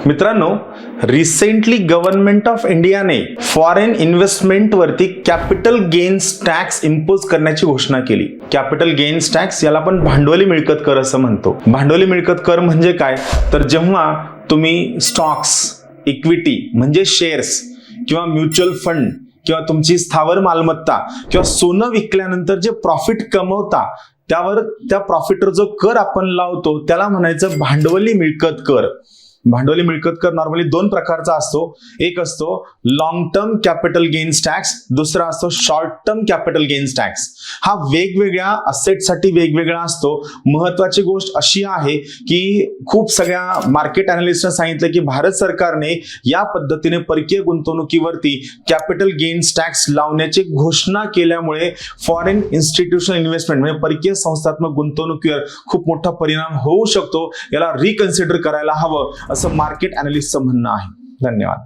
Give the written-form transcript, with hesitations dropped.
मित्रांनो, recently government of इंडियाने foreign investment वरती कॅपिटल गेन्स टॅक्स इम्पोज करण्याची घोषणा केली. कॅपिटल गेन्स टॅक्स याला आपण भांडवली मिळकत कर असं म्हणतो. भांडवली मिळकत कर म्हणजे काय, तर जेव्हा तुम्ही स्टॉक्स, इक्विटी म्हणजे शेअर्स किंवा म्युच्युअल फंड किंवा तुमची स्थावर मालमत्ता किंवा सोनं विकल्यानंतर जे प्रॉफिट कमवता त्यावर त्या प्रॉफिटवर जो कर आपण लावतो त्याला म्हणायचं भांडवली मिळकत कर. भांडवली मिळकत कर नॉर्मली दोन प्रकारचा असतो. एक असतो long term capital gains tax, दुसरा असतो short term capital gains tax. हा वेगवेगळ्या असेटसाठी वेगवेगळा असतो. महत्वाची गोष्ट अशी आहे की खूप सगळ्या मार्केट अनालिस्टने सांगितलं की भारत सरकारने या पद्धतीने परकीय गुंतवणुकीवरती कॅपिटल गेन्स टॅक्स लावण्याची घोषणा केल्यामुळे फॉरेन इन्स्टिट्यूशनल इन्व्हेस्टमेंट म्हणजे परकीय संस्थात्मक गुंतवणुकीवर खूप मोठा परिणाम होऊ शकतो. याला रिकन्सिडर करायला हवं असं मार्केट अनालिस्टचं म्हणणं आहे. धन्यवाद.